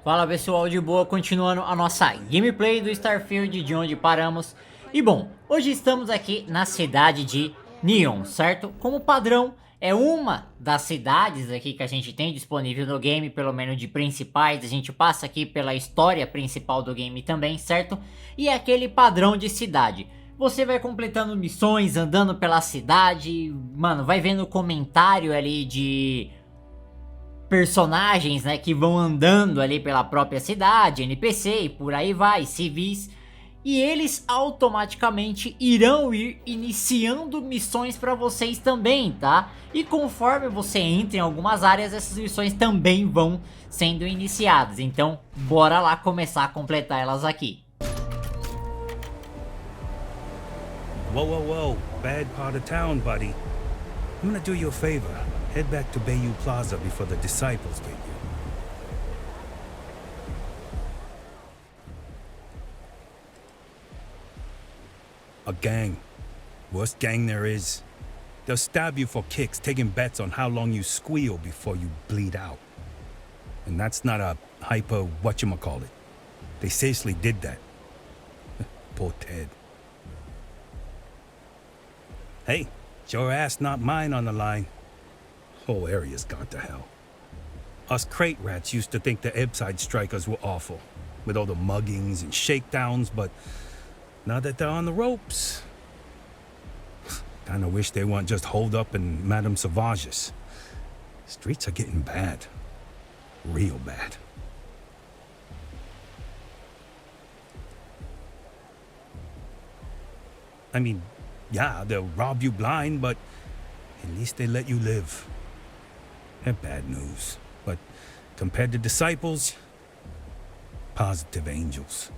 Fala pessoal, de boa, continuando a nossa gameplay do Starfield de onde paramos. E bom, hoje estamos aqui na cidade de Neon, certo? Como padrão, é uma das cidades aqui que a gente tem disponível no game, pelo menos de principais. A gente passa aqui pela história principal do game também, certo? E é aquele padrão de cidade. Você vai completando missões, andando pela cidade, mano, vai vendo comentário ali de personagens, né, que vão andando ali pela própria cidade, NPC e por aí vai, civis, e eles automaticamente irão ir iniciando missões para vocês também, tá? E conforme você entra em algumas áreas, essas missões também vão sendo iniciadas, então bora lá começar a completar elas aqui. Whoa, whoa, whoa. Bad part of town, buddy. I'm gonna do you a favor. Head back to Bayou Plaza before the disciples get you. A gang. Worst gang there is. They'll stab you for kicks, taking bets on how long you squeal before you bleed out. And that's not a hyper whatchamacallit. They seriously did that. Poor Ted. Hey, it's your ass, not mine on the line. Whole area's gone to hell. Us crate rats used to think the Ebbside strikers were awful, with all the muggings and shakedowns, but now that they're on the ropes, kinda wish they weren't just holed up in Madame Sauvage's. Streets are getting bad. Real bad. I mean, yeah, they'll rob you blind, but at least they let you live. They're bad news, but compared to disciples, positive angels.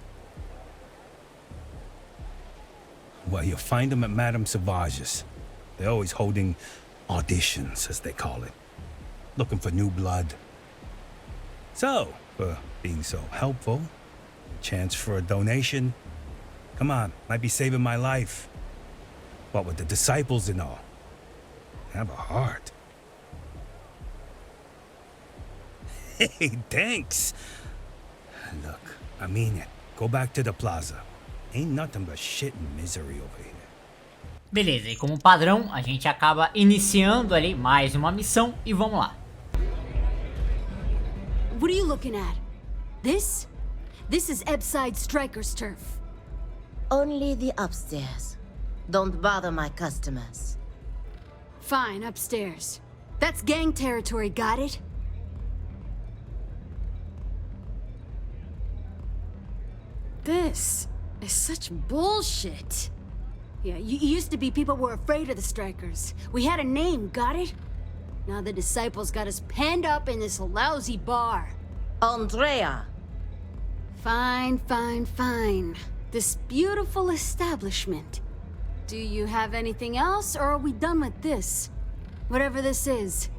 Well, you'll find them at Madame Sauvage's. They're always holding auditions, as they call it, looking for new blood. So, for being so helpful, chance for a donation. Come on, might be saving my life. What with the disciples and all. Have a heart. Hey, thanks. Look, I mean it. Go back to the plaza. Ain't nothing but shit and misery over here. Beleza, e como padrão, a gente acaba iniciando ali mais uma missão e vamos lá. What are you looking at? This? This is Ebbside Strikers' turf. Only the upstairs. Don't bother my customers. Fine, upstairs. That's gang territory, got it? This is such bullshit. Yeah, you used to be people were afraid of the Strikers. We had a name, got it? Now the disciples got us penned up in this lousy bar. Andrea! Fine, fine, fine. This beautiful establishment. Do you have anything else, or are we done with this? Whatever this is.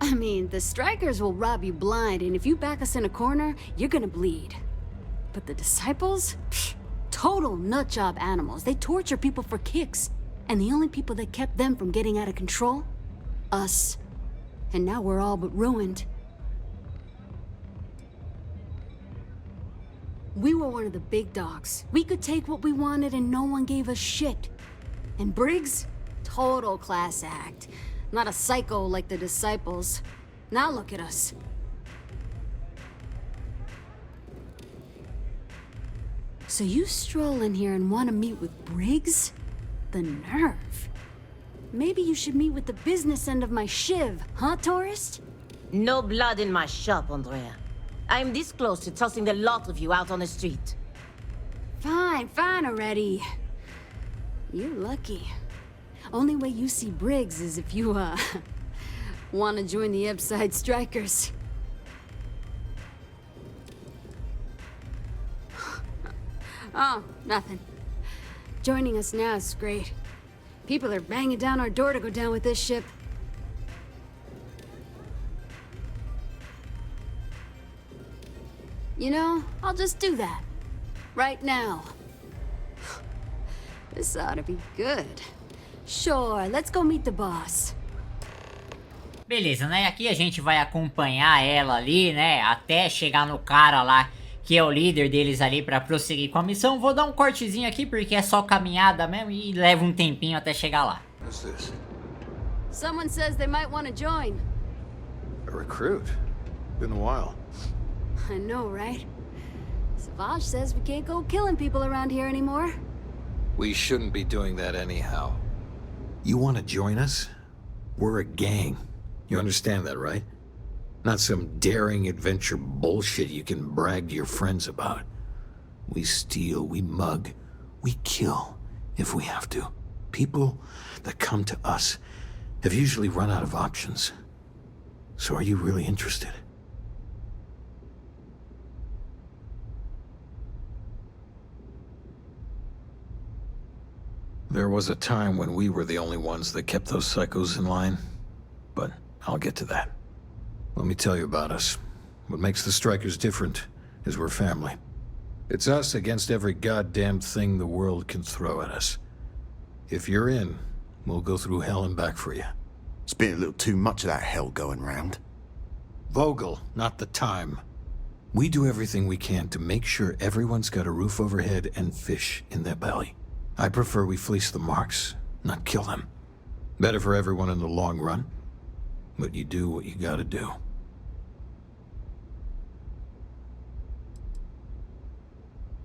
I mean, the Strikers will rob you blind, and if you back us in a corner, you're gonna bleed. But the disciples? Pfft, total nutjob animals. They torture people for kicks. And the only people that kept them from getting out of control? Us. And now we're all but ruined. We were one of the big dogs. We could take what we wanted and no one gave us shit. And Briggs? Total class act. Not a psycho like the disciples. Now look at us. So you stroll in here and want to meet with Briggs? The nerve. Maybe you should meet with the business end of my shiv, huh, tourist? No blood in my shop, Andrea. I'm this close to tossing the lot of you out on the street. Fine, fine already. You're lucky. Only way you see Briggs is if you, want to join the Ebbside Strikers. Oh, nothing. Joining us now is great. People are banging down our door to go down with this ship. You know, I'll just do that. Right now. This ought to be good. Sure, let's go meet the boss. Beleza, né? Aqui a gente vai acompanhar ela ali, né? Até chegar no cara lá, que é o líder deles ali, pra prosseguir com a missão. Vou dar um cortezinho aqui, porque é só caminhada mesmo e leva um tempinho até chegar lá. Who's this? Someone says they might want to join. A recruit? Been a while. I know, right? Savage says we can't go killing people around here anymore. We shouldn't be doing that anyhow. You want to join us? We're a gang. You understand that, right? Not some daring adventure bullshit you can brag to your friends about. We steal, we mug, we kill if we have to. People that come to us have usually run out of options. So are you really interested? There was a time when we were the only ones that kept those psychos in line, but I'll get to that. Let me tell you about us. What makes the Strikers different is we're family. It's us against every goddamn thing the world can throw at us. If you're in, we'll go through hell and back for you. It's been a little too much of that hell going round. Vogel, not the time. We do everything we can to make sure everyone's got a roof overhead and fish in their belly. I prefer we fleece the marks, not kill them. Better for everyone in the long run. But you do what you gotta do.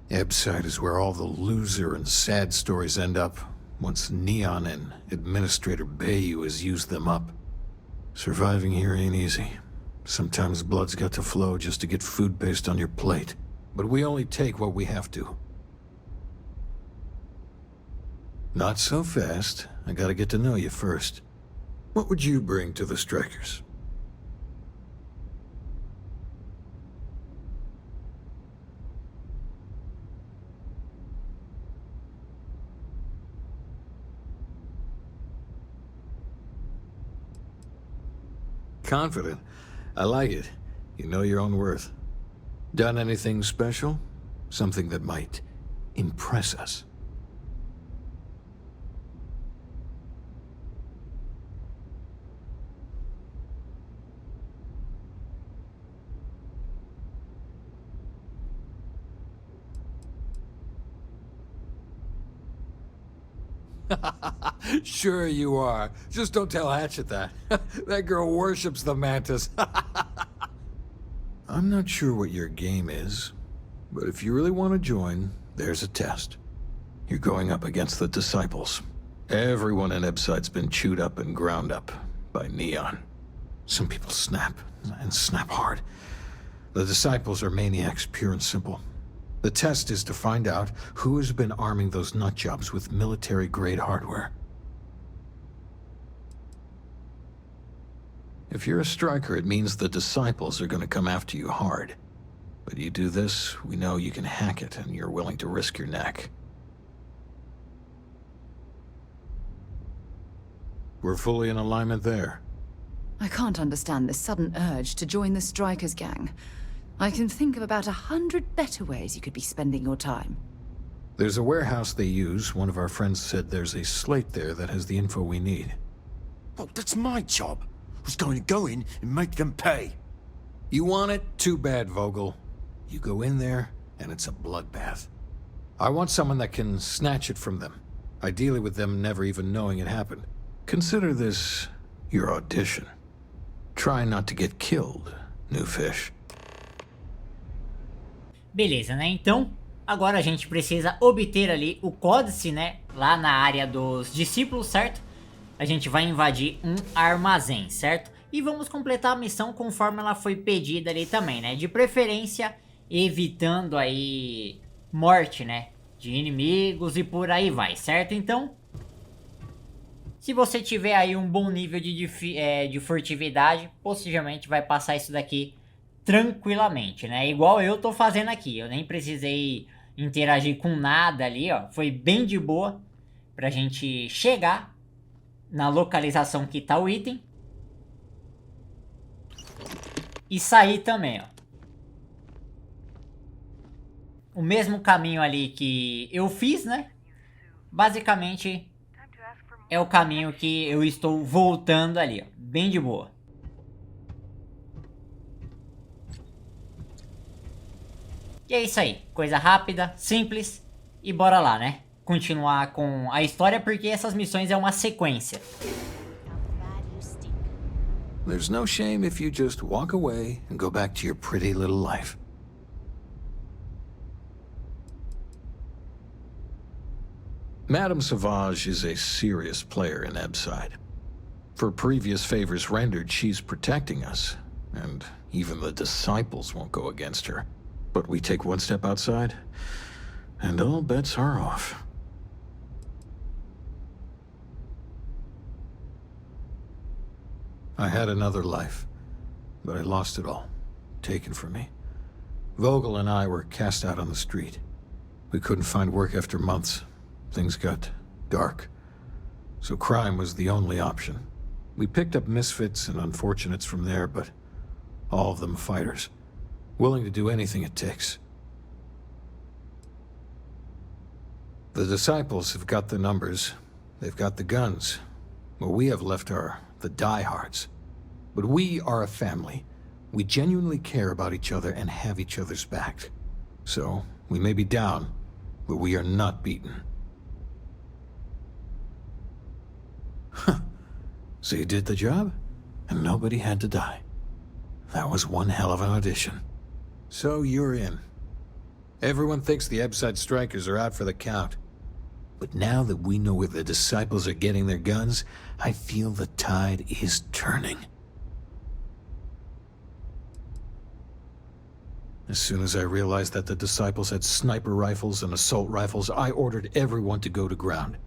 Ebside is where all the loser and sad stories end up, once Neon and Administrator Bayou has used them up. Surviving here ain't easy. Sometimes blood's got to flow just to get food based on your plate. But we only take what we have to. Not so fast. I gotta get to know you first. What would you bring to the Strikers? Confident. I like it. You know your own worth. Done anything special? Something that might impress us? Sure you are. Just don't tell Hatchet that. That girl worships the Mantis. I'm not sure what your game is, but if you really want to join, there's a test. You're going up against the Disciples. Everyone in Ebside's been chewed up and ground up by Neon. Some people snap, and snap hard. The Disciples are maniacs, pure and simple. The test is to find out who has been arming those nutjobs with military-grade hardware. If you're a striker, it means the Disciples are going to come after you hard. But you do this, we know you can hack it, and you're willing to risk your neck. We're fully in alignment there. I can't understand this sudden urge to join the Strikers gang. I can think of about 100 better ways you could be spending your time. There's a warehouse they use. One of our friends said there's a slate there that has the info we need. Oh, that's my job. I was going to go in and make them pay. You want it? Too bad, Vogel. You go in there, and it's a bloodbath. I want someone that can snatch it from them. Ideally with them never even knowing it happened. Consider this your audition. Try not to get killed, new fish. Beleza, né? Então, agora a gente precisa obter ali o códice, né? Lá na área dos discípulos, certo? A gente vai invadir um armazém, certo? E vamos completar a missão conforme ela foi pedida ali também, né? De preferência, evitando aí morte, né? De inimigos e por aí vai, certo? Então, se você tiver aí um bom nível de furtividade, possivelmente vai passar isso daqui tranquilamente, né? Igual eu tô fazendo aqui. Eu nem precisei interagir com nada ali, ó. Foi bem de boa pra gente chegar na localização que tá o item. E sair também, ó. O mesmo caminho ali que eu fiz, né? Basicamente é o caminho que eu estou voltando ali, ó. Bem de boa. E é isso aí, coisa rápida, simples, e bora lá, né? Continuar com a história, porque essas missões é uma sequência. There's no shame if you just walk away and go back to your pretty little life. Madame Sauvage is a serious player in Ebside. For previous favors rendered, she's protecting us, and even the disciples won't go against her. But we take one step outside, and all bets are off. I had another life, but I lost it all, taken from me. Vogel and I were cast out on the street. We couldn't find work after months. Things got dark, so crime was the only option. We picked up misfits and unfortunates from there, but all of them fighters, willing to do anything it takes. The disciples have got the numbers, they've got the guns. What we have left are the diehards. But we are a family. We genuinely care about each other and have each other's back. So, we may be down, but we are not beaten. Huh. So you did the job, and nobody had to die. That was one hell of an audition. So you're in. Everyone thinks the Ebside strikers are out for the count. But now that we know where the disciples are getting their guns, I feel the tide is turning. As soon as I realized that the disciples had sniper rifles and assault rifles, I ordered everyone to go to ground.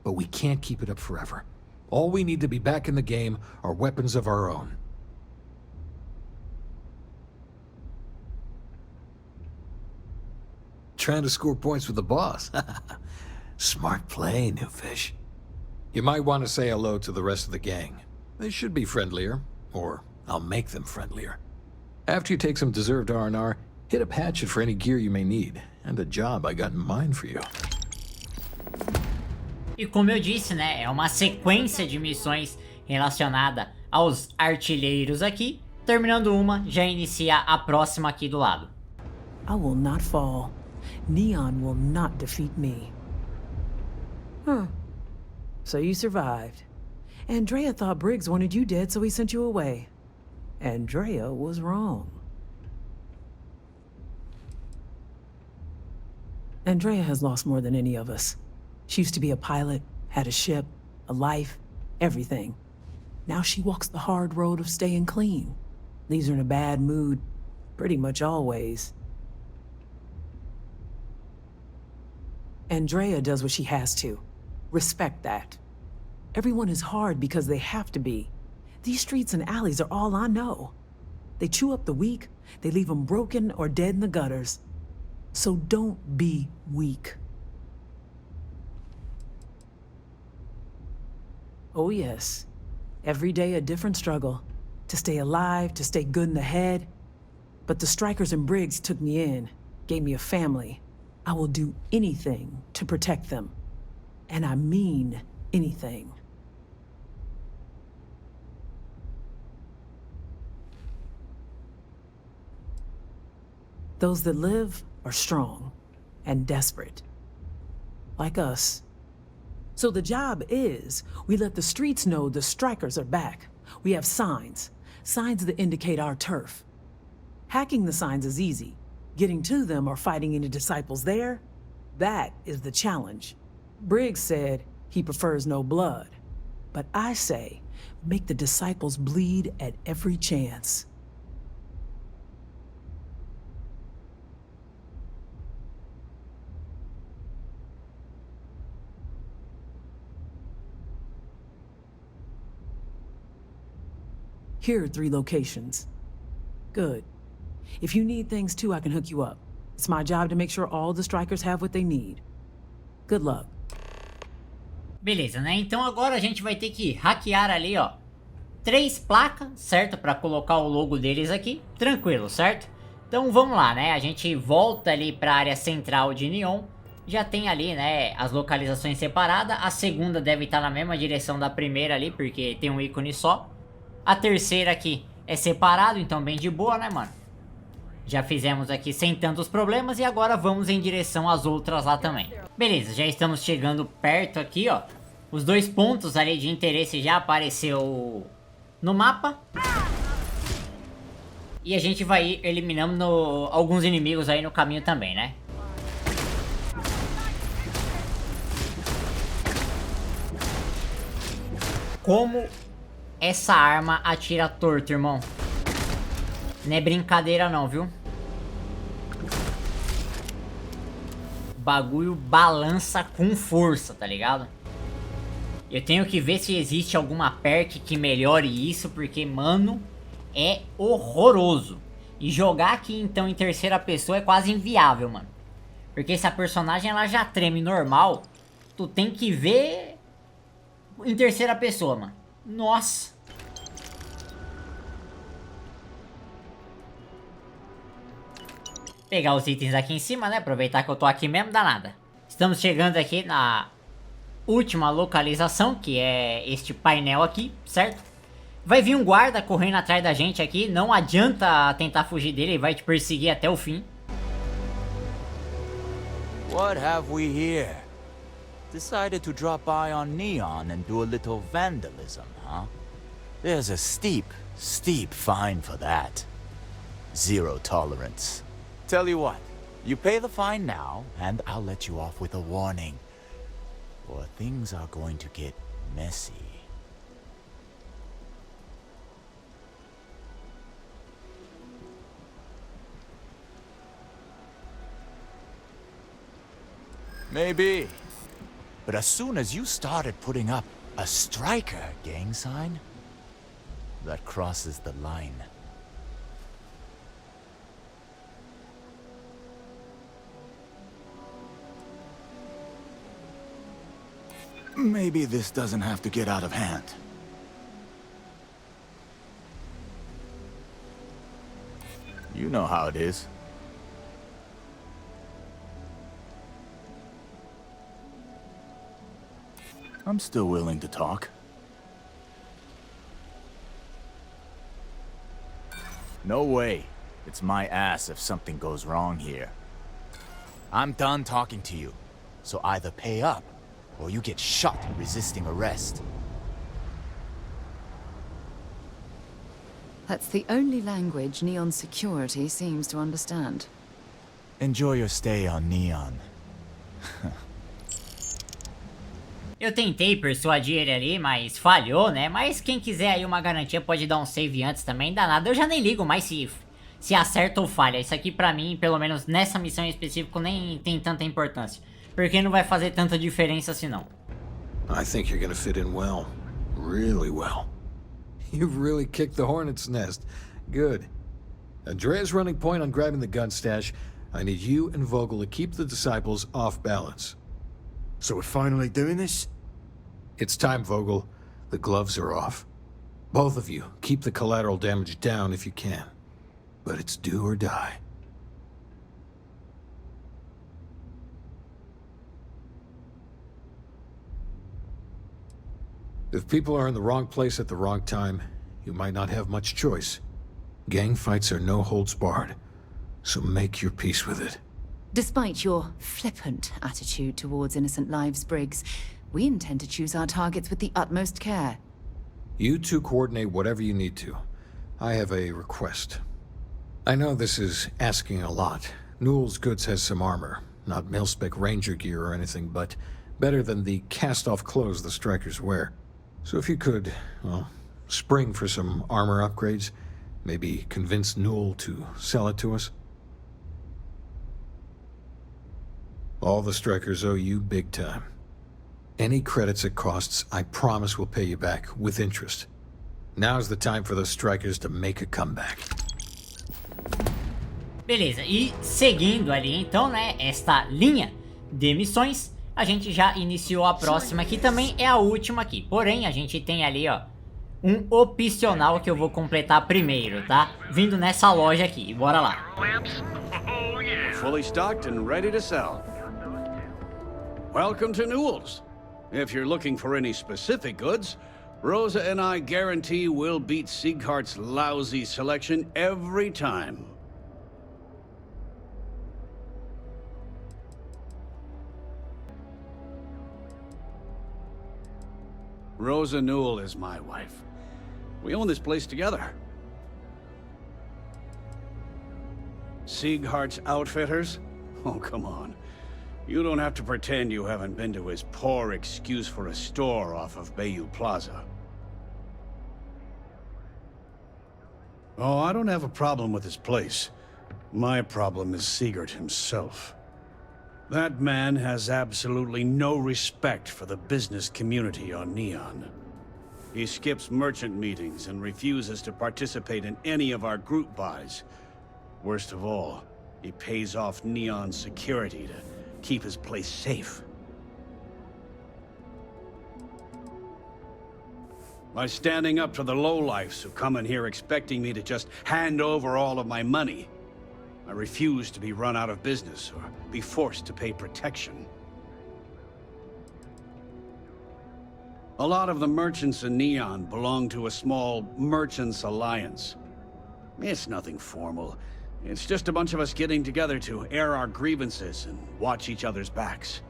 But we can't keep it up forever. All we need to be back in the game are weapons of our own. Trying to score points with the boss. Smart play, new fish. You might want to say hello to the rest of the gang. They should be friendlier, or I'll make them friendlier. After you take some deserved R&R, hit up Hatchet for any gear you may need, and a job I got in mind for you. E como eu disse, né, é uma sequência de missões relacionada aos artilheiros aqui. Terminando uma, já inicia a próxima aqui do lado. I will not fall. Neon will not defeat me. Huh. So you survived. Andrea thought Briggs wanted you dead, so he sent you away. Andrea was wrong. Andrea has lost more than any of us. She used to be a pilot, had a ship, a life, everything. Now she walks the hard road of staying clean. Leaves her in a bad mood, pretty much always. Andrea does what she has to. Respect that. Everyone is hard because they have to be. These streets and alleys are all I know. They chew up the weak, they leave them broken or dead in the gutters. So don't be weak. Oh yes, every day a different struggle. To stay alive, to stay good in the head. But the strikers and Briggs took me in, gave me a family. I will do anything to protect them. And I mean anything. Those that live are strong and desperate. Like us. So the job is, we let the streets know the strikers are back. We have signs. Signs that indicate our turf. Hacking the signs is easy. Getting to them or fighting any disciples there, that is the challenge. Briggs said he prefers no blood. But I say, make the disciples bleed at every chance. Here are 3 locations. Good. If you need things too, I can hook you up. It's my job to make sure all the strikers have what they need. Good luck. Beleza, né? Então agora a gente vai ter que hackear ali, ó, 3 placas, certo? Para colocar o logo deles aqui. Tranquilo, certo? Então vamos lá, né? A gente volta ali para a área central de Neon. Já tem ali, né, as localizações separadas. A segunda deve estar na mesma direção da primeira ali, porque tem um ícone só. A terceira aqui é separado, então bem de boa, né, mano? Já fizemos aqui sem tantos problemas e agora vamos em direção às outras lá também. Beleza, já estamos chegando perto aqui, ó. Os 2 pontos ali de interesse já apareceu no mapa. E a gente vai ir eliminando alguns inimigos aí no caminho também, né? Como essa arma atira torto, irmão. Não é brincadeira não, viu? O bagulho balança com força, tá ligado? Eu tenho que ver se existe alguma perk que melhore isso, porque, mano, é horroroso. E jogar aqui, então, em terceira pessoa é quase inviável, mano. Porque se a personagem ela já treme normal, tu tem que ver em terceira pessoa, mano. Nossa. Pegar os itens aqui em cima, né? Aproveitar que eu tô aqui mesmo, dá nada. Estamos chegando aqui na última localização, que é este painel aqui, certo? Vai vir um guarda correndo atrás da gente aqui. Não adianta tentar fugir dele, ele vai te perseguir até o fim. What have we here? Decided to drop by on Neon and do a little vandalism, huh? There's a steep fine for that. Zero tolerance. Tell you what, you pay the fine now, and I'll let you off with a warning. Or things are going to get messy. Maybe. But as soon as you started putting up a striker gang sign, that crosses the line. Maybe this doesn't have to get out of hand. You know how it is. I'm still willing to talk. No way. It's my ass if something goes wrong here. I'm done talking to you, so either pay up or you get shot resisting arrest. That's the only language Neon security seems to understand. Enjoy your stay on Neon. Eu tentei persuadir ele ali, mas falhou, né? Mas quem quiser aí uma garantia pode dar um save antes também, dá nada. Eu já nem ligo mais se acerta ou falha. Isso aqui pra mim, pelo menos nessa missão em específico, nem tem tanta importância. Porque não vai fazer tanta diferença assim não. I think you're gonna fit in well. Really well. You've really kicked the hornet's nest. Good. Andrea's running point on grabbing the gun stash. I need you and Vogel to keep the disciples off balance. So we're finally doing this? It's time, Vogel. The gloves are off. Both of you, keep the collateral damage down if you can. But it's do or die. If people are in the wrong place at the wrong time, you might not have much choice. Gang fights are no holds barred, so make your peace with it. Despite your flippant attitude towards innocent lives, Briggs, we intend to choose our targets with the utmost care. You two coordinate whatever you need to. I have a request. I know this is asking a lot. Newell's Goods has some armor. Not mil-spec ranger gear or anything, but better than the cast-off clothes the strikers wear. So if you could, well, spring for some armor upgrades, maybe convince Newell to sell it to us. All the strikers owe you big time. Any credits it costs, I promise we'll pay you back, with interest. Now's the time for those strikers to make a comeback. Beleza, e seguindo ali então, né, esta linha de missões, a gente já iniciou a próxima aqui também, é a última aqui. Porém, a gente tem ali, ó, um opcional que eu vou completar primeiro, tá? Vindo nessa loja aqui, bora lá. Fully stocked and ready to sell. Welcome to Newell's. If you're looking for any specific goods, Rosa and I guarantee we'll beat Sieghart's lousy selection every time. Rosa Newell is my wife. We own this place together. Sieghart's Outfitters? Oh, come on. You don't have to pretend you haven't been to his poor excuse for a store off of Bayou Plaza. Oh, I don't have a problem with his place. My problem is Siegert himself. That man has absolutely no respect for the business community on Neon. He skips merchant meetings and refuses to participate in any of our group buys. Worst of all, he pays off Neon's security to keep his place safe. By standing up to the lowlifes who come in here expecting me to just hand over all of my money, I refuse to be run out of business or be forced to pay protection. A lot of the merchants in Neon belong to a small merchants alliance. It's nothing formal. It's just a bunch of us getting together to air our grievances and watch each other's backs.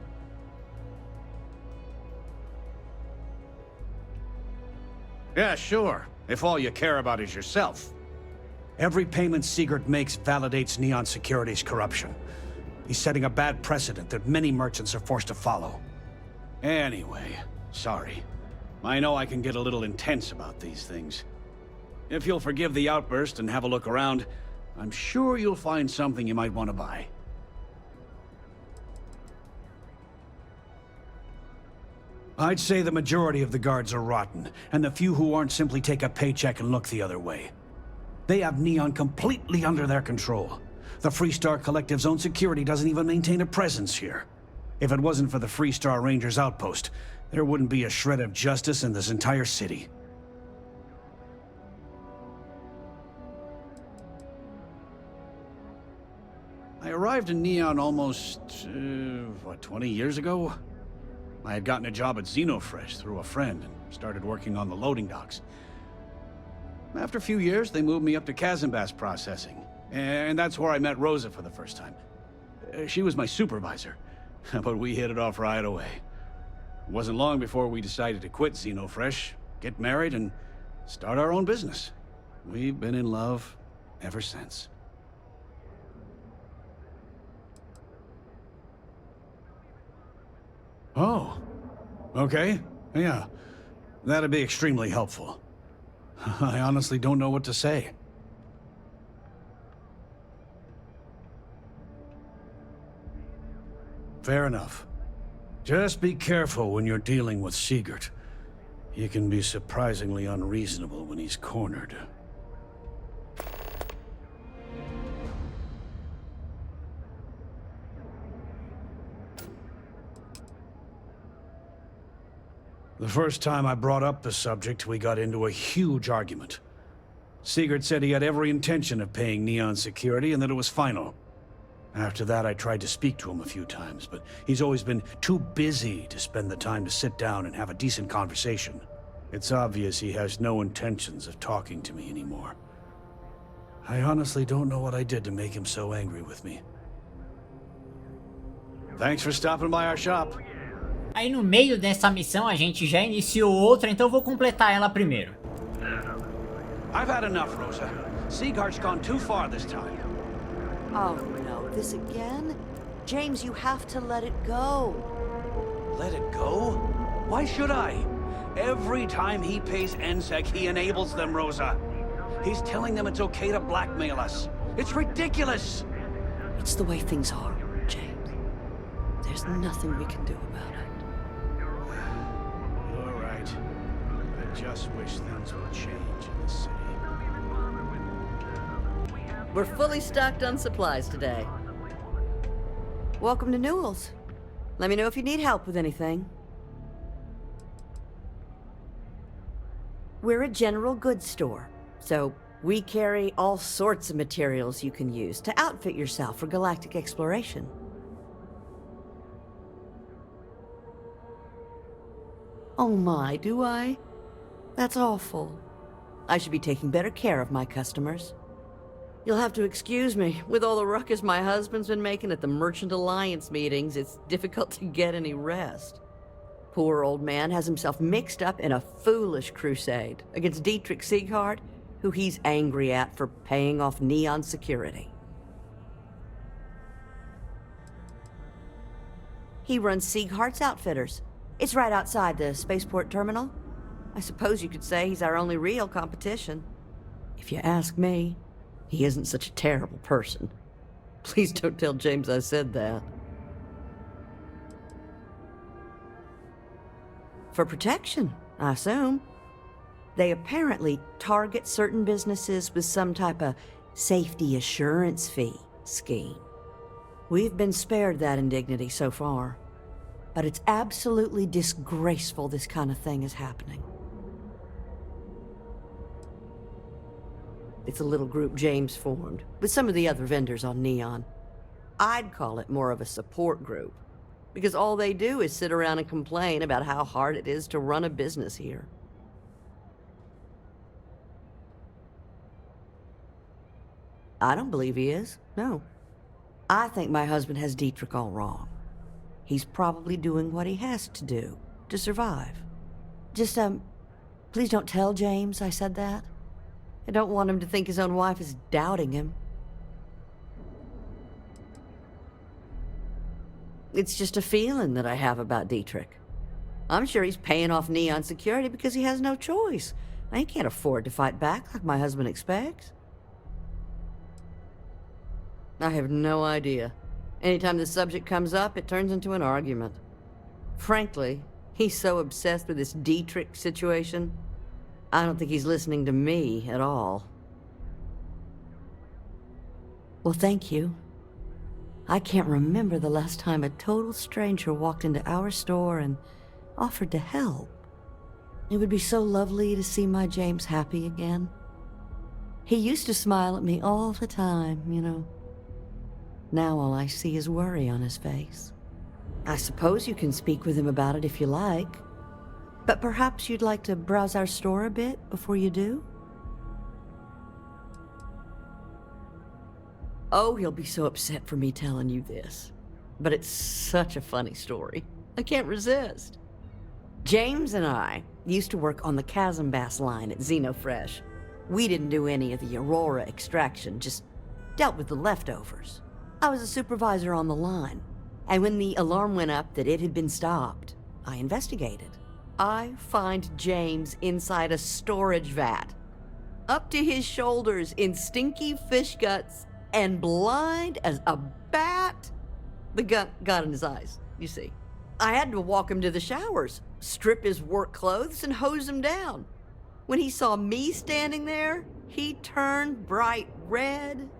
Yeah, sure, if all you care about is yourself. Every payment Siegert makes validates Neon Security's corruption. He's setting a bad precedent that many merchants are forced to follow. Anyway, sorry. I know I can get a little intense about these things. If you'll forgive the outburst and have a look around, I'm sure you'll find something you might want to buy. I'd say the majority of the guards are rotten, and the few who aren't simply take a paycheck and look the other way. They have Neon completely under their control. The Freestar Collective's own security doesn't even maintain a presence here. If it wasn't for the Freestar Rangers outpost, there wouldn't be a shred of justice in this entire city. I arrived in Neon almost, 20 years ago? I had gotten a job at Xenofresh through a friend and started working on the loading docks. After a few years, they moved me up to Kazanbas processing, and that's where I met Rosa for the first time. She was my supervisor, but we hit it off right away. It wasn't long before we decided to quit Xenofresh, get married, and start our own business. We've been in love ever since. Oh, okay, yeah. That'd be extremely helpful. I honestly don't know what to say. Fair enough. Just be careful when you're dealing with Siegert. He can be surprisingly unreasonable when he's cornered. The first time I brought up the subject, we got into a huge argument. Siegert said he had every intention of paying Neon security and that it was final. After that, I tried to speak to him a few times, but he's always been too busy to spend the time to sit down and have a decent conversation. It's obvious he has no intentions of talking to me anymore. I honestly don't know what I did to make him so angry with me. Thanks for stopping by our shop. Aí no meio dessa missão a gente já iniciou outra, então eu vou completar ela primeiro. I've had enough, Rosa. Sieghart's gone too far this time. Oh no, this again? James, you have to let it go. Let it go? Why should I? Every time he pays NSEC, he enables them, Rosa. He's telling them it's okay to blackmail us. It's ridiculous. It's the way things are, James. There's nothing we can do about it. All right. I just wish things would change in the city. We're fully stocked on supplies today. Welcome to Newell's. Let me know if you need help with anything. We're a general goods store, so we carry all sorts of materials you can use to outfit yourself for galactic exploration. Oh my, do I? That's awful. I should be taking better care of my customers. You'll have to excuse me. With all the ruckus my husband's been making at the Merchant Alliance meetings, it's difficult to get any rest. poor old man has himself mixed up in a foolish crusade against Dietrich Sieghart, who he's angry at for paying off Neon security. He runs Sieghart's Outfitters. It's right outside the spaceport terminal. I suppose you could say he's our only real competition. If you ask me, he isn't such a terrible person. Please don't tell James I said that. For protection, I assume. They apparently target certain businesses with some type of safety assurance fee scheme. We've been spared that indignity so far, but it's absolutely disgraceful this kind of thing is happening. It's a little group James formed with some of the other vendors on Neon. I'd call it more of a support group, because all they do is sit around and complain about how hard it is to run a business here. I don't believe he is, no. I think my husband has Dietrich all wrong. He's probably doing what he has to do to survive. Just, please don't tell James I said that. I don't want him to think his own wife is doubting him. It's just a feeling that I have about Dietrich. I'm sure he's paying off Neon security because he has no choice. He can't afford to fight back like my husband expects. I have no idea. Anytime the subject comes up, it turns into an argument. Frankly, he's so obsessed with this Dietrich situation, I don't think he's listening to me at all. Well, thank you. I can't remember the last time a total stranger walked into our store and offered to help. It would be so lovely to see my James happy again. He used to smile at me all the time, you know. Now all I see is worry on his face. I suppose you can speak with him about it if you like. But perhaps you'd like to browse our store a bit before you do? Oh, he'll be so upset for me telling you this. But it's such a funny story. I can't resist. James and I used to work on the Chasm Bass line at Xenofresh. We didn't do any of the Aurora extraction, just dealt with the leftovers. I was a supervisor on the line, and when the alarm went up that it had been stopped, I investigated. I find James inside a storage vat, up to his shoulders in stinky fish guts and blind as a bat. The gut got in his eyes, you see. I had to walk him to the showers, strip his work clothes, and hose him down. When he saw me standing there, he turned bright red.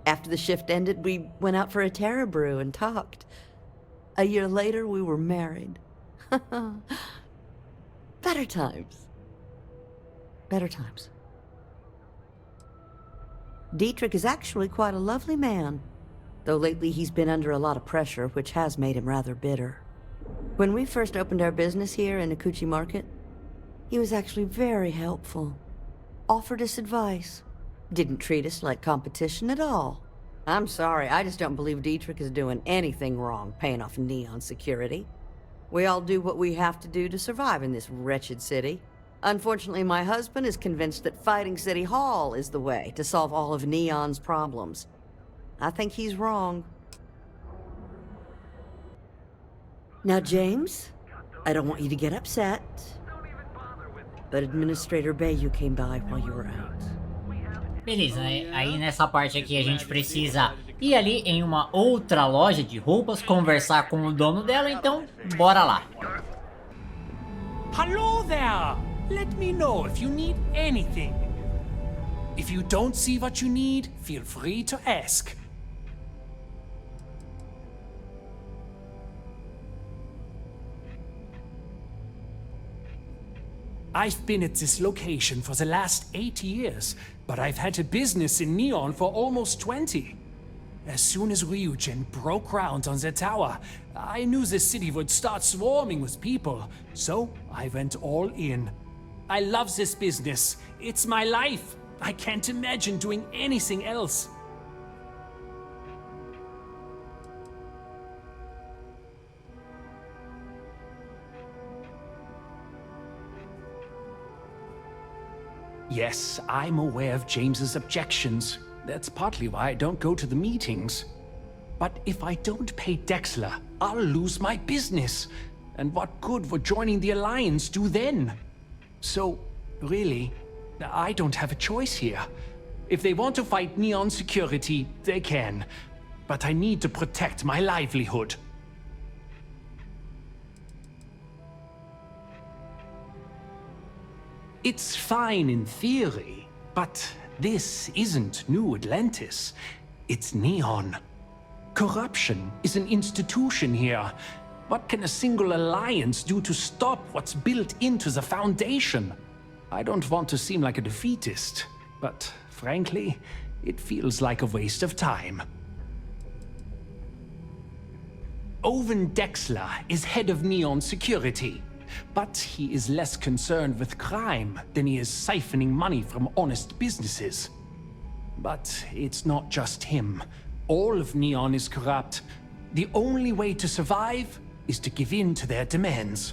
After the shift ended, we went out for a Terra brew and talked. A year later, we were married. Better times. Better times. Dietrich is actually quite a lovely man, though lately he's been under a lot of pressure, which has made him rather bitter. When we first opened our business here in Akuchi Market, he was actually very helpful. Offered us advice. Didn't treat us like competition at all. I'm sorry, I just don't believe Dietrich is doing anything wrong paying off Neon security. We all do what we have to do to survive in this wretched city. Unfortunately, my husband is convinced that fighting City Hall is the way to solve all of Neon's problems. I think he's wrong. Now, James, I don't want you to get upset, but Administrator Bayou came by while you were out. Beleza, né? Aí nessa parte aqui a gente precisa ir ali em uma outra loja de roupas, conversar com o dono dela, então bora lá. Hello there! Let me know if you need anything. If you don't see what you need, feel free to ask. I've been at this location for the last 8 years, but I've had a business in Neon for almost 20. As soon as Ryujin broke ground on the tower, I knew the city would start swarming with people, so I went all in. I love this business. It's my life. I can't imagine doing anything else. Yes, I'm aware of James's objections. That's partly why I don't go to the meetings. But if I don't pay Dexler, I'll lose my business. And what good would joining the Alliance do then? So, really, I don't have a choice here. If they want to fight Neon security, they can. But I need to protect my livelihood. It's fine in theory, but this isn't New Atlantis. It's Neon. Corruption is an institution here. What can a single alliance do to stop what's built into the foundation? I don't want to seem like a defeatist, but frankly, it feels like a waste of time. Owen Dexler is head of Neon Security, but he is less concerned with crime than he is siphoning money from honest businesses. But it's not just him. All of Neon is corrupt. The only way to survive is to give in to their demands.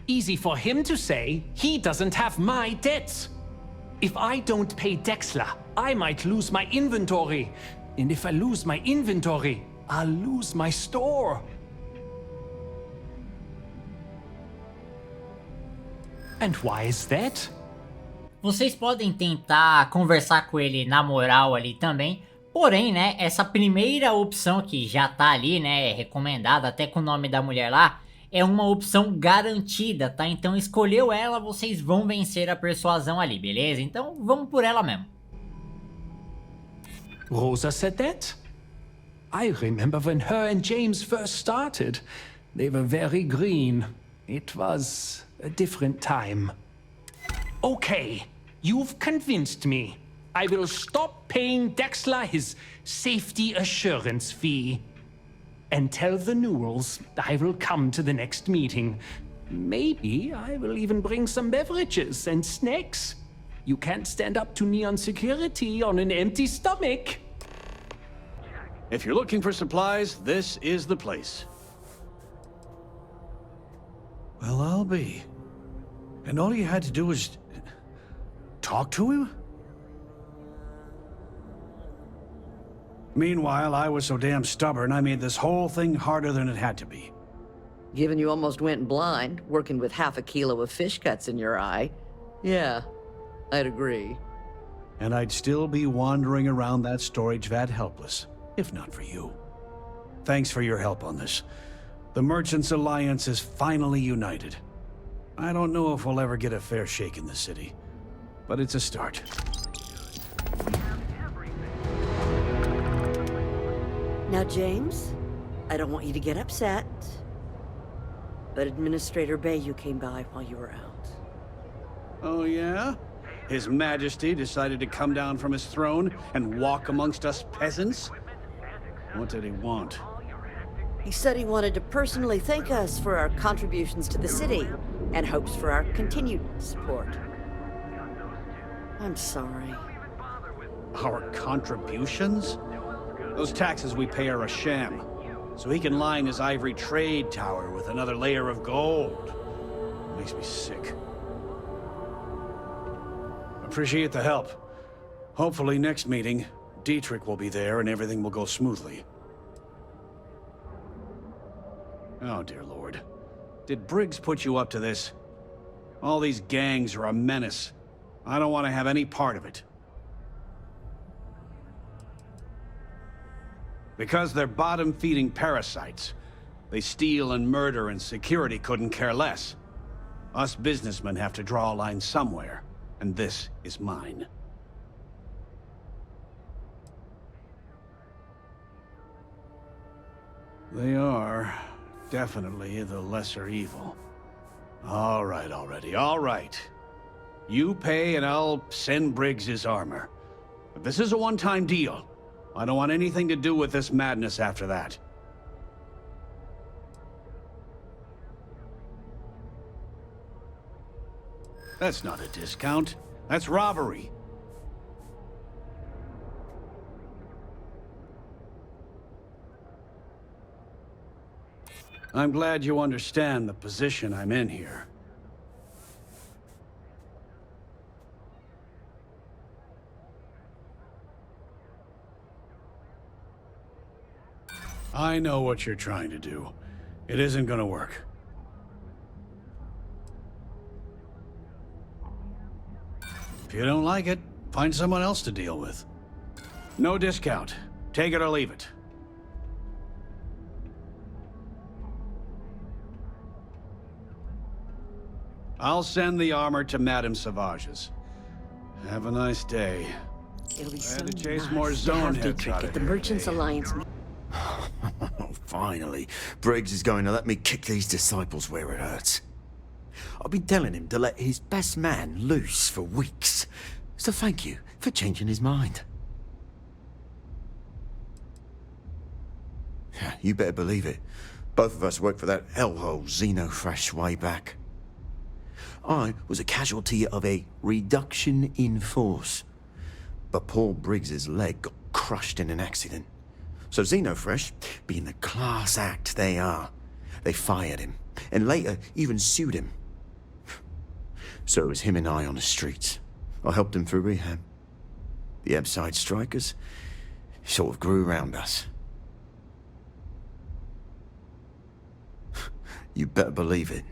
Easy for him to say, he doesn't have my debts. If I don't pay Dexler, I might lose my inventory. And if I lose my inventory, I'll lose my store. And why is that? Vocês podem tentar conversar com ele na moral ali também. Porém, né, essa primeira opção que já tá ali, né, recomendada até com o nome da mulher lá, é uma opção garantida, tá? Então escolheu ela, vocês vão vencer a persuasão ali, beleza? Então vamos por ela mesmo. Rosa said that? I remember when her and James first started. They were very green. It was a different time. Okay, you've convinced me. I will stop paying Dexler his safety assurance fee. And tell the Newells I will come to the next meeting. Maybe I will even bring some beverages and snacks. You can't stand up to Neon security on an empty stomach. If you're looking for supplies, this is the place. Well, I'll be. And all you had to do was talk to him? Meanwhile, I was so damn stubborn, I made this whole thing harder than it had to be. Given you almost went blind, working with half a kilo of fish cuts in your eye. Yeah, I'd agree. And I'd still be wandering around that storage vat helpless, if not for you. Thanks for your help on this. The Merchants Alliance is finally united. I don't know if we'll ever get a fair shake in the city, but it's a start. Now, James, I don't want you to get upset, but Administrator Bayou came by while you were out. Oh, yeah? His Majesty decided to come down from his throne and walk amongst us peasants? What did he want? He said he wanted to personally thank us for our contributions to the city and hopes for our continued support. I'm sorry. Our contributions? Those taxes we pay are a sham, so he can line his ivory trade tower with another layer of gold. It makes me sick. Appreciate the help. Hopefully next meeting, Dietrich will be there and everything will go smoothly. Oh, dear Lord. Did Briggs put you up to this? All these gangs are a menace. I don't want to have any part of it. Because they're bottom-feeding parasites. They steal and murder, and security couldn't care less. Us businessmen have to draw a line somewhere, and this is mine. They are definitely the lesser evil. All right already, all right. You pay and I'll send Briggs his armor. But this is a one-time deal. I don't want anything to do with this madness after that. That's not a discount. That's robbery. I'm glad you understand the position I'm in here. I know what you're trying to do. It isn't gonna work. If you don't like it, find someone else to deal with. No discount. Take it or leave it. I'll send the armor to Madame Savage's. Have a nice day. It'll be I so had to chase nice more to zone have heads Dietrich out at of the here Merchants today. Alliance. Finally, Briggs is going to let me kick these disciples where it hurts. I've been telling him to let his best man loose for weeks. So thank you for changing his mind. You better believe it. Both of us worked for that hellhole Xenofresh way back. I was a casualty of a reduction in force. But Paul Briggs's leg got crushed in an accident. So Xenofresh, being the class act they are, they fired him, and later even sued him. So it was him and I on the streets. I helped him through rehab. The Ebside strikers sort of grew around us. You better believe it.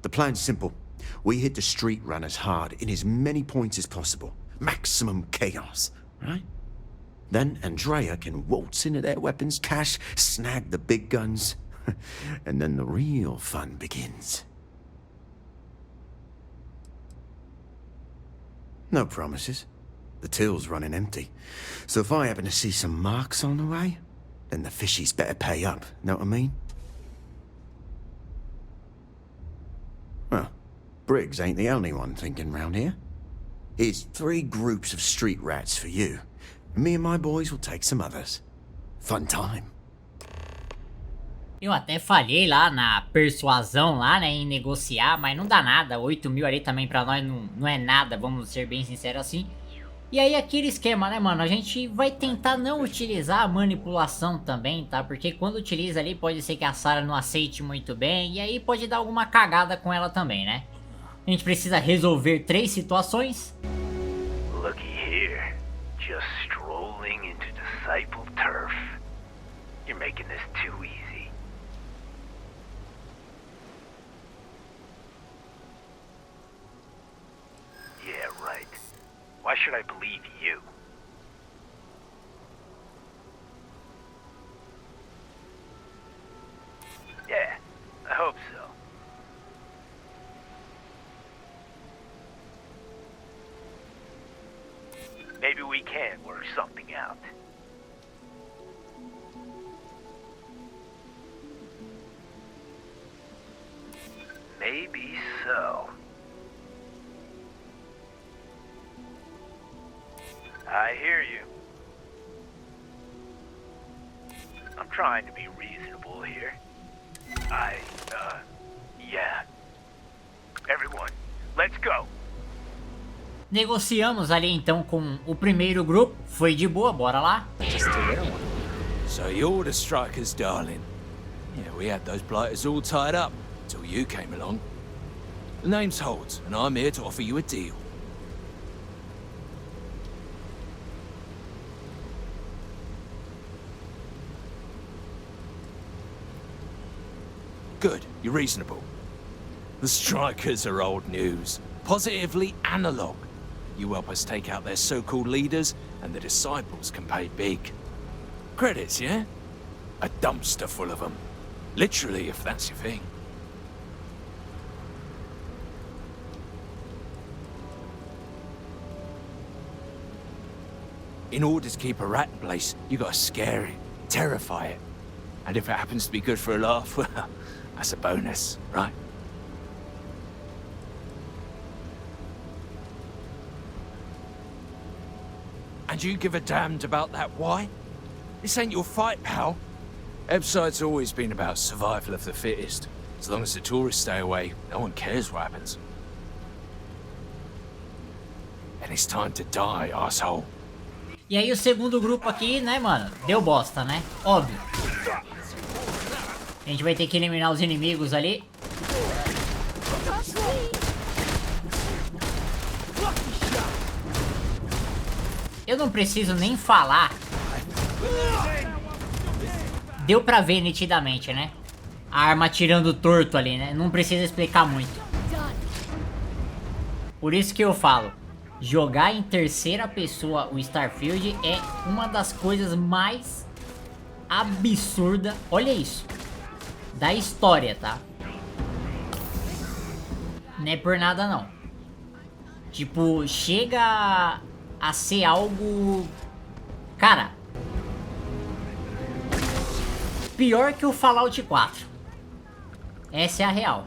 The plan's simple. We hit the street runners hard in as many points as possible. Maximum chaos, right? Then Andrea can waltz into their weapons cache, snag the big guns, and then the real fun begins. No promises. The till's running empty. So if I happen to see some marks on the way, then the fishies better pay up, know what I mean? Well, Briggs ain't the only one thinking round here. Here's 3 groups of street rats for you. Me and my boys will take some others. Fun time. Eu até falhei lá na persuasão lá, né, em negociar, mas não dá nada. 8 mil ali também pra nós não é nada, vamos ser bem sinceros assim. E aí aquele esquema, né, mano, a gente vai tentar não utilizar a manipulação também, tá? Porque quando utiliza ali pode ser que a Sarah não aceite muito bem e aí pode dar alguma cagada com ela também, né? A gente precisa resolver 3 situações. Looky here, just strolling into disciple turf. You're making this too easy. Yeah, right. Why should I believe you? Yeah, I hope so. Maybe we can work something out. Maybe so. I hear you. I'm trying to be reasonable here. Yeah. Everyone, let's go. Negociamos ali então com o primeiro grupo, foi de boa, bora lá. So you're the strikers, darling. Yeah, we had those blighters all tied up until you came along. The name's Holt, and I'm here to offer you a deal. Good, you're reasonable. The strikers are old news, positively analog. You help us take out their so-called leaders, and the disciples can pay big. Credits, yeah? A dumpster full of them. Literally, if that's your thing. In order to keep a rat in place, you gotta scare it, terrify it. And if it happens to be good for a laugh, well, that's a bonus, right? And you give a damned about that why? This ain't your fight, pal. Ebside's always been about survival of the fittest. As long as the tourists stay away, no one cares what happens. And it's time to die, asshole. E aí o segundo grupo aqui, né, mano, deu bosta, né? Óbvio. A gente vai ter que eliminar os inimigos ali. Eu não preciso nem falar. Deu pra ver nitidamente, né? A arma atirando torto ali, né? Não precisa explicar muito. Por isso que eu falo, jogar em terceira pessoa o Starfield é uma das coisas mais absurdas, olha isso, da história, tá? Não é por nada não. Tipo, chega a ser algo... Cara, pior que o Fallout 4. Essa é a real.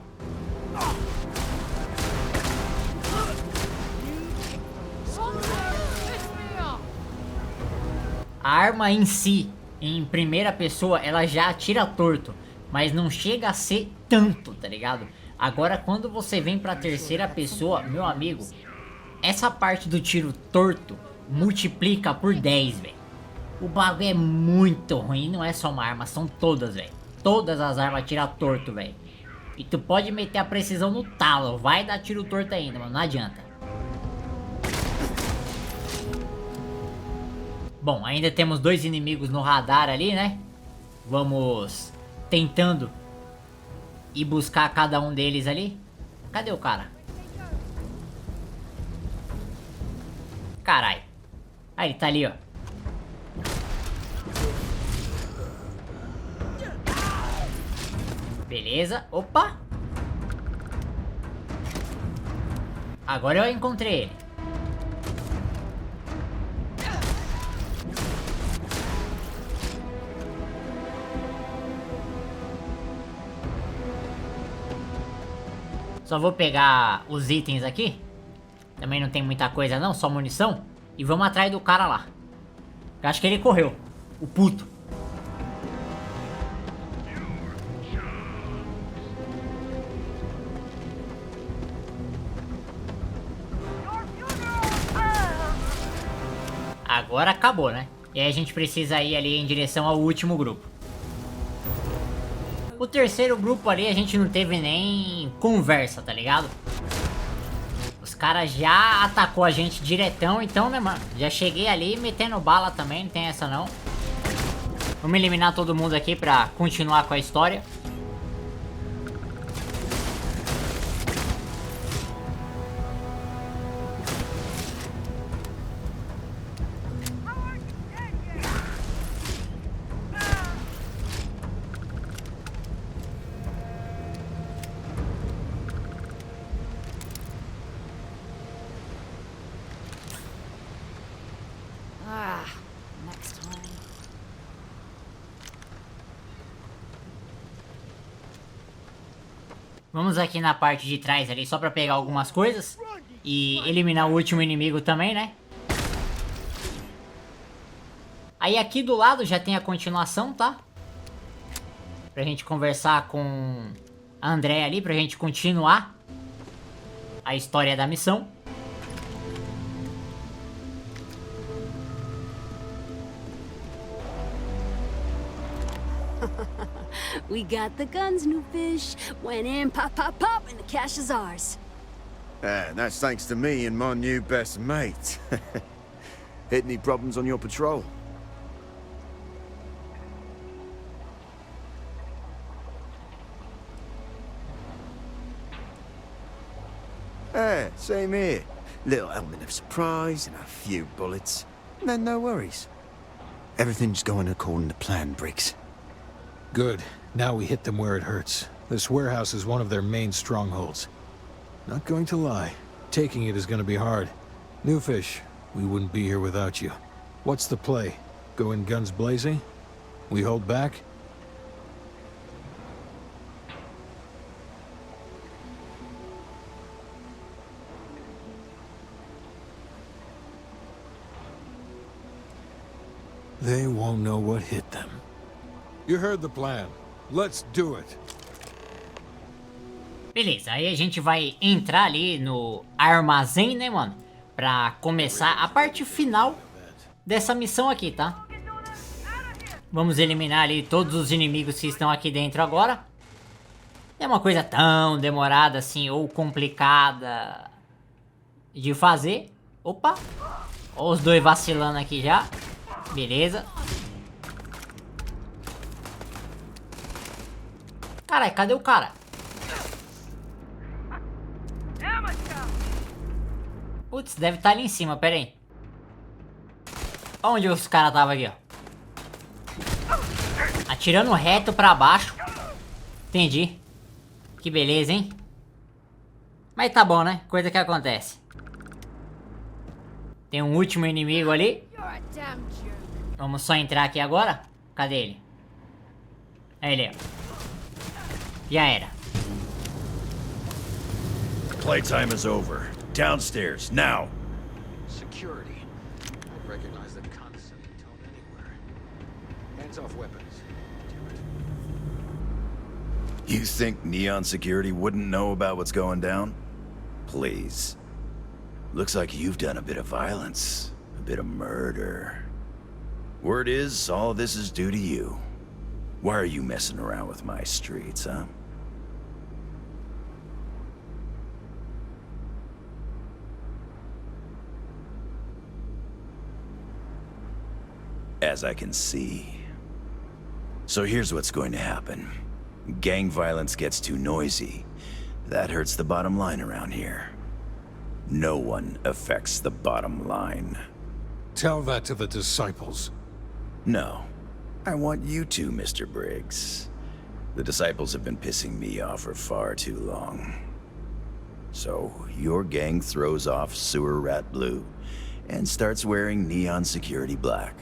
A arma em si, em primeira pessoa, ela já atira torto, mas não chega a ser tanto, tá ligado? Agora, quando você vem pra terceira pessoa, meu amigo, essa parte do tiro torto multiplica por 10, velho. O bagulho é muito ruim, não é só uma arma, são todas, velho. Todas as armas atiram torto, velho. E tu pode meter a precisão no talo, vai dar tiro torto ainda, mano, não adianta. Bom, ainda temos 2 inimigos no radar ali, né? Vamos tentando ir buscar cada um deles ali. Cadê o cara? Caralho. Aí, ele tá ali, ó. Beleza. Opa. Agora eu encontrei ele. Só vou pegar os itens aqui. Também não tem muita coisa não, só munição. E vamos atrás do cara lá. Eu acho que ele correu. O puto. Agora acabou, né? E aí a gente precisa ir ali em direção ao último grupo. O terceiro grupo ali a gente não teve nem conversa, tá ligado? Os caras já atacou a gente diretão, então, né, mano? Já cheguei ali metendo bala também, não tem essa não. Vamos eliminar todo mundo aqui pra continuar com a história. Vamos aqui na parte de trás ali, só pra pegar algumas coisas. E eliminar o último inimigo também, né? Aí aqui do lado já tem a continuação, tá? Pra gente conversar com a Andrea ali, pra gente continuar a história da missão. We got the guns, new fish. Went in, pop, pop, pop, and the cash is ours. Ah, that's thanks to me and my new best mate. Hit any problems on your patrol? Ah, same here. Little element of surprise and a few bullets. And then no worries. Everything's going according to plan, Briggs. Good. Now we hit them where it hurts. This warehouse is one of their main strongholds. Not going to lie. Taking it is going to be hard. New fish, we wouldn't be here without you. What's the play? Go in guns blazing? We hold back? They won't know what hit them. You heard the plan. Let's do it. Beleza, aí a gente vai entrar ali no armazém, né, mano? Pra começar a parte final dessa missão aqui, tá? Vamos eliminar ali todos os inimigos que estão aqui dentro agora. Não é uma coisa tão demorada assim ou complicada de fazer. Opa! Ó, os dois vacilando aqui já. Beleza. Caralho, cadê o cara? Putz, deve estar ali em cima, pera aí. Onde os caras estavam aqui, ó? Atirando reto pra baixo. Entendi. Que beleza, hein? Mas tá bom, né? Coisa que acontece. Tem um último inimigo ali. Vamos só entrar aqui agora. Cadê ele? É ele, ó. Já era. Playtime is over. Downstairs, now. Security. I recognize that condescending tone anywhere. Hands off weapons. You think Neon Security wouldn't know about what's going down? Please. Looks like you've done a bit of violence. A bit of murder. Word is, all this is due to you. Why are you messing around with my streets, huh? As I can see. So here's what's going to happen. Gang violence gets too noisy. That hurts the bottom line around here. No one affects the bottom line. Tell that to the disciples. No. I want you to, Mr. Briggs. The disciples have been pissing me off for far too long. So, your gang throws off Sewer Rat Blue and starts wearing Neon Security Black.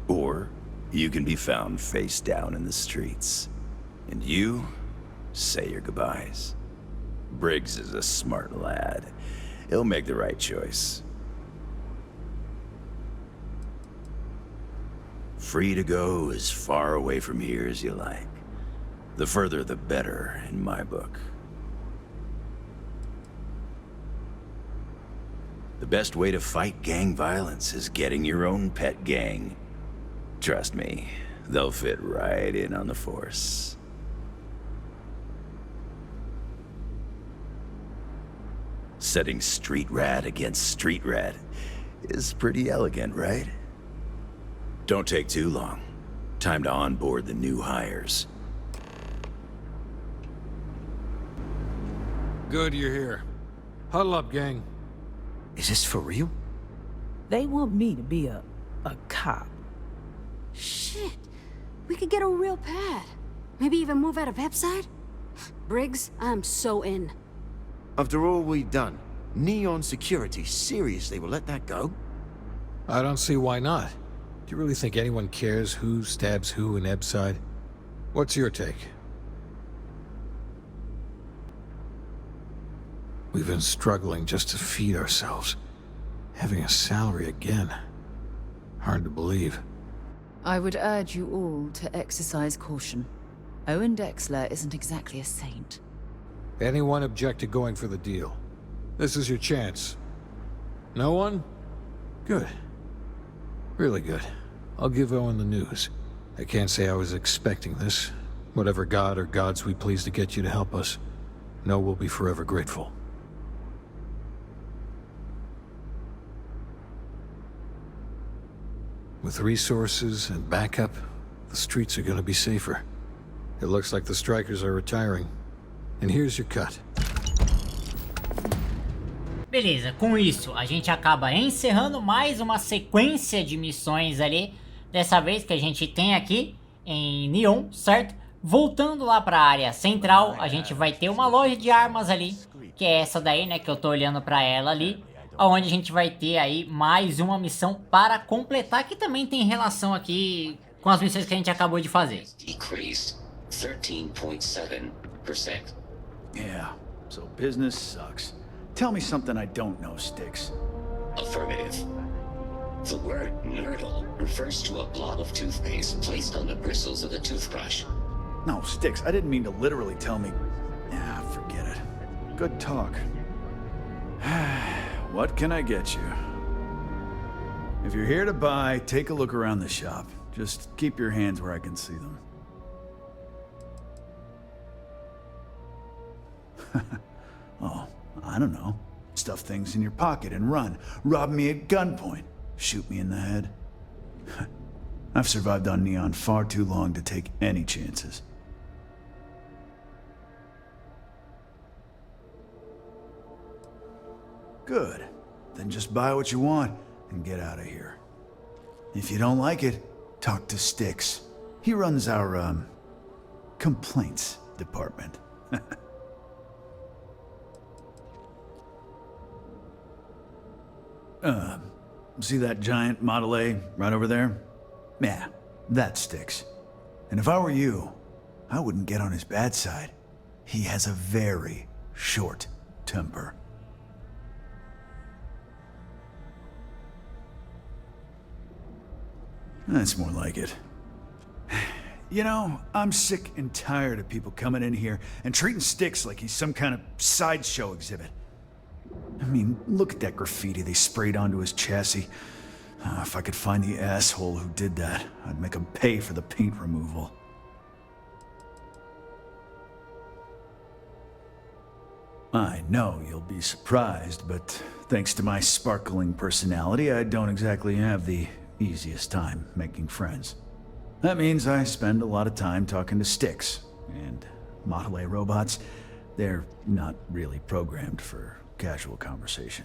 Or, you can be found face down in the streets. And you say your goodbyes. Briggs is a smart lad. He'll make the right choice. Free to go as far away from here as you like. The further the better, in my book. The best way to fight gang violence is getting your own pet gang. Trust me, they'll fit right in on the force. Setting street rat against street rat is pretty elegant, right? Don't take too long. Time to onboard the new hires. Good you're here. Huddle up, gang. Is this for real? They want me to be a cop. Shit. We could get a real pad. Maybe even move out of Pepside? Briggs, I'm so in. After all we've done, Neon Security seriously will let that go? I don't see why not. Do you really think anyone cares who stabs who in Ebside? What's your take? We've been struggling just to feed ourselves. Having a salary again. Hard to believe. I would urge you all to exercise caution. Owen Dexler isn't exactly a saint. Anyone object to going for the deal? This is your chance. No one? Good. Really good. I'll give Owen the news. I can't say I was expecting this. Whatever god or gods we please to get you to help us, know we'll be forever grateful. With resources and backup, the streets are gonna be safer. It looks like the strikers are retiring. And here's your cut. Beleza, com isso a gente acaba encerrando mais uma sequência de missões ali. Dessa vez que a gente tem aqui em Neon, certo? Voltando lá para a área central, a gente vai ter uma loja de armas ali, que é essa daí, né, que eu tô olhando para ela ali, onde a gente vai ter aí mais uma missão para completar, que também tem relação aqui com as missões que a gente acabou de fazer. Decreased 13.7%. Yeah, so business sucks. Tell me something I don't know, Styx. Affirmative. The word nurdle refers to a blob of toothpaste placed on the bristles of a toothbrush. No, Styx, I didn't mean to literally tell me... Ah, forget it. Good talk. What can I get you? If you're here to buy, take a look around the shop. Just keep your hands where I can see them. Oh, I don't know. Stuff things in your pocket and run. Rob me at gunpoint. Shoot me in the head. I've survived on Neon far too long to take any chances. Good. Then just buy what you want and get out of here. If you don't like it, talk to Styx. He runs our, complaints department. See that giant Model A right over there? Yeah, that Styx. And if I were you, I wouldn't get on his bad side. He has a very short temper. That's more like it. You know, I'm sick and tired of people coming in here and treating Styx like he's some kind of sideshow exhibit. I mean, look at that graffiti they sprayed onto his chassis. If I could find the asshole who did that, I'd make him pay for the paint removal. I know you'll be surprised, but thanks to my sparkling personality, I don't exactly have the easiest time making friends. That means I spend a lot of time talking to Styx, and Model A robots, they're not really programmed for casual conversation.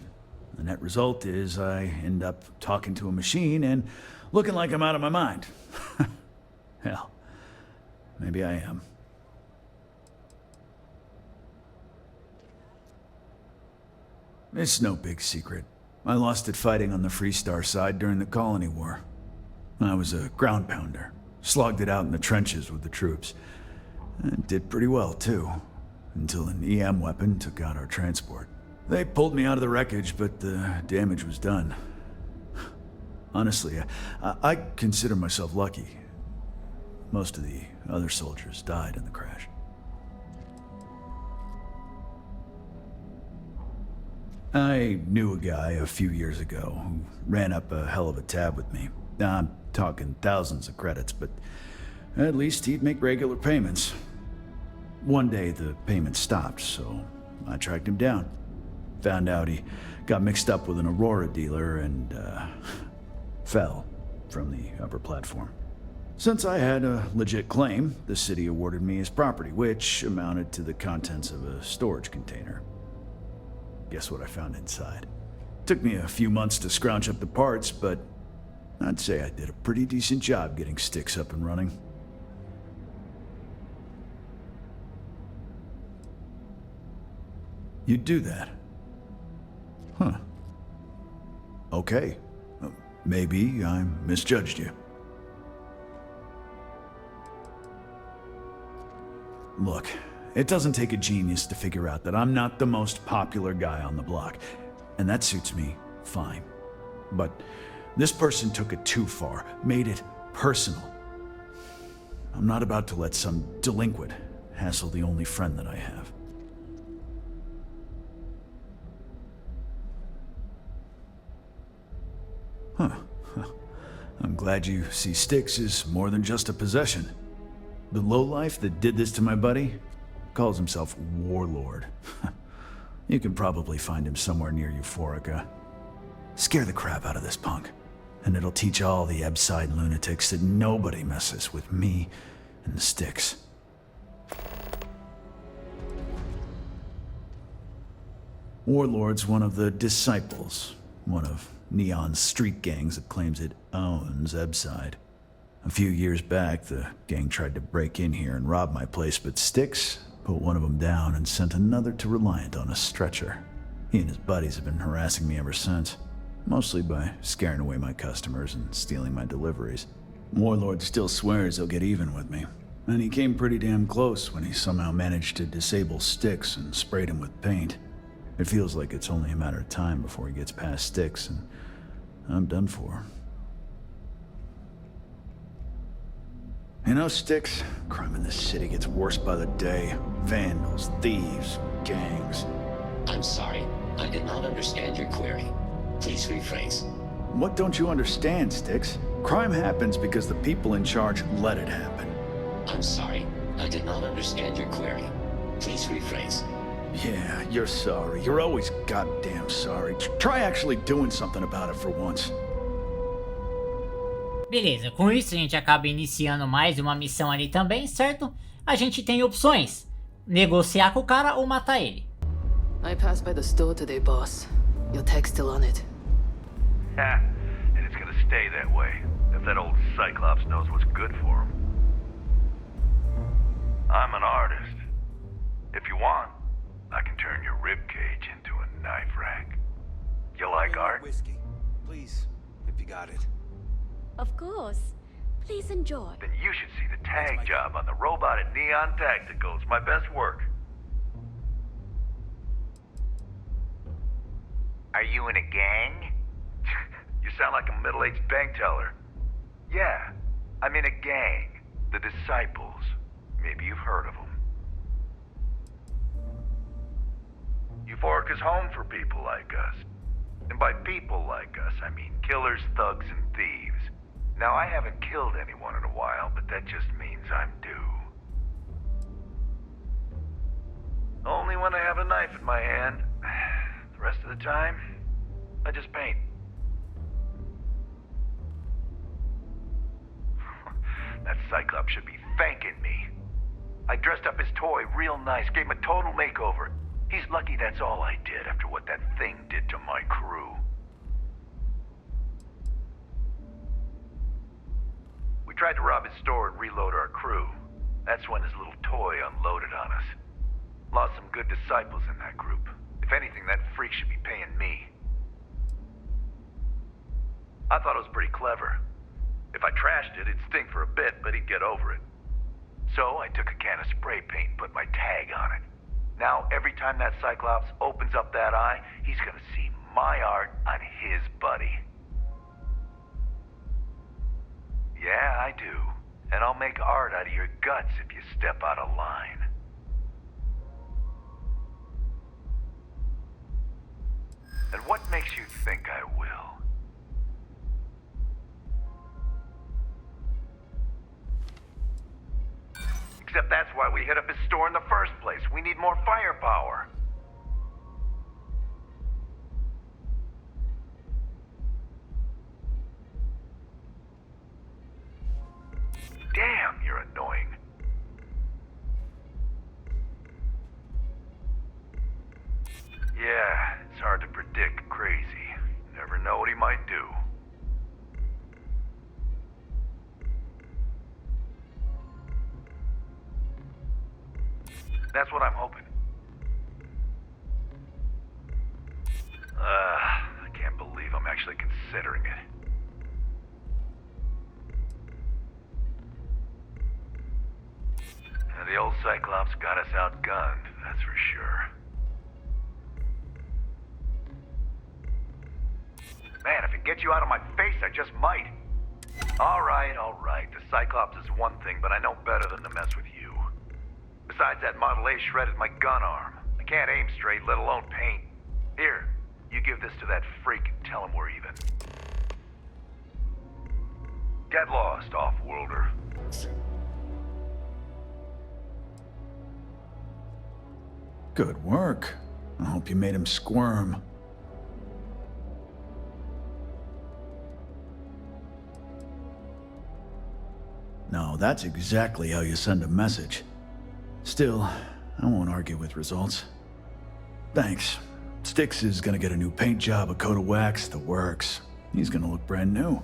The net result is I end up talking to a machine and looking like I'm out of my mind. Hell, maybe I am. It's no big secret. I lost it fighting on the Freestar side during the Colony War. I was a ground pounder, slogged it out in the trenches with the troops. And did pretty well, too, until an EM weapon took out our transport. They pulled me out of the wreckage, but the damage was done. Honestly, I consider myself lucky. Most of the other soldiers died in the crash. I knew a guy a few years ago who ran up a hell of a tab with me. I'm talking thousands of credits, but at least he'd make regular payments. One day the payments stopped, so I tracked him down. Found out he got mixed up with an Aurora dealer and fell from the upper platform. Since I had a legit claim, the city awarded me his property, which amounted to the contents of a storage container. Guess what I found inside? Took me a few months to scrounge up the parts, but I'd say I did a pretty decent job getting Styx up and running. You'd do that? Huh. Okay. Maybe I misjudged you. Look, it doesn't take a genius to figure out that I'm not the most popular guy on the block, and that suits me fine. But this person took it too far, made it personal. I'm not about to let some delinquent hassle the only friend that I have. Huh. I'm glad you see Styx as more than just a possession. The lowlife that did this to my buddy calls himself Warlord. You can probably find him somewhere near Euphorica. Scare the crap out of this punk, and it'll teach all the Ebside lunatics that nobody messes with me and the Styx. Warlord's one of the disciples, one of Neon's street gangs that claims it owns Ebside. A few years back, the gang tried to break in here and rob my place, but Styx put one of them down and sent another to Reliant on a stretcher. He and his buddies have been harassing me ever since, mostly by scaring away my customers and stealing my deliveries. Warlord still swears he'll get even with me, and he came pretty damn close when he somehow managed to disable Styx and sprayed him with paint. It feels like it's only a matter of time before he gets past Styx, and I'm done for. You know, Styx, crime in this city gets worse by the day. Vandals, thieves, gangs. I'm sorry, I did not understand your query. Please rephrase. What don't you understand, Styx? Crime happens because the people in charge let it happen. I'm sorry. I did not understand your query. Please rephrase. Yeah, you're sorry. You're always goddamn sorry. Try actually doing something about it for once. Beleza, com isso a gente acaba iniciando mais uma missão ali também, certo? A gente tem opções: negociar com o cara ou matar ele. I passed by the store today, boss. Your tag's still on it. Ha! And it's gonna stay that way, if that old Cyclops knows what's good for him. I'm an artist. If you want, I can turn your ribcage into a knife rack. You like art? Whiskey, please, if you got it. Of course. Please enjoy. Then you should see the tag job on the robot at Neon Tacticals. My best work. Are you in a gang? You sound like a middle-aged bank teller. Yeah, I'm in a gang. The Disciples. Maybe you've heard of them. Euphoric is home for people like us. And by people like us, I mean killers, thugs, and thieves. Now, I haven't killed anyone in a while, but that just means I'm due. Only when I have a knife in my hand. The rest of the time, I just paint. That Cyclops should be thanking me. I dressed up his toy real nice, gave him a total makeover. He's lucky that's all I did after what that thing did to my crew. We tried to rob his store and reload our crew. That's when his little toy unloaded on us. Lost some good disciples in that group. If anything, that freak should be paying me. I thought it was pretty clever. If I trashed it, it'd stink for a bit, but he'd get over it. So I took a can of spray paint and put my tag on it. Now, every time that Cyclops opens up that eye, he's gonna see my art on his buddy. Yeah, I do. And I'll make art out of your guts if you step out of line. And what makes you think I will? Except that's why we hit up his store in the first place. We need more firepower. Damn, you're annoying. Yeah, it's hard to predict Crazy. Never know what he might do. That's what I'm hoping. I can't believe I'm actually considering it. And the old Cyclops got us outgunned, that's for sure. Man, if it gets you out of my face, I just might. All right. The Cyclops is one thing, but I know better than to mess with you. Besides, that Model A shredded my gun arm. I can't aim straight, let alone paint. Here, you give this to that freak and tell him we're even. Get lost, off-worlder. Good work. I hope you made him squirm. No, that's exactly how you send a message. Still, I won't argue with results. Thanks. Styx is gonna get a new paint job, a coat of wax, the works. He's gonna look brand new.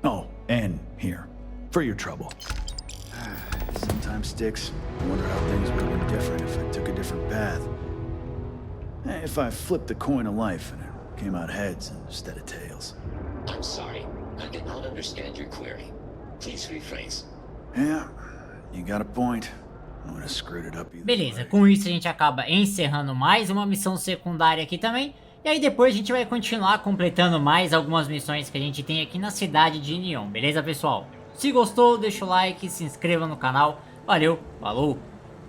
Oh, and here, for your trouble. Sometimes, Styx, I wonder how things would have been different if I took a different path. If I flipped the coin of life and it came out heads instead of tails. I'm sorry. I did not understand your query. Please rephrase. Yeah, you got a point. I would have screwed it up either Beleza, com isso a gente acaba encerrando mais uma missão secundária aqui também. E aí depois a gente vai continuar completando mais algumas missões que a gente tem aqui na cidade de Neon, beleza pessoal? Se gostou, deixa o like, se inscreva no canal. Valeu, falou!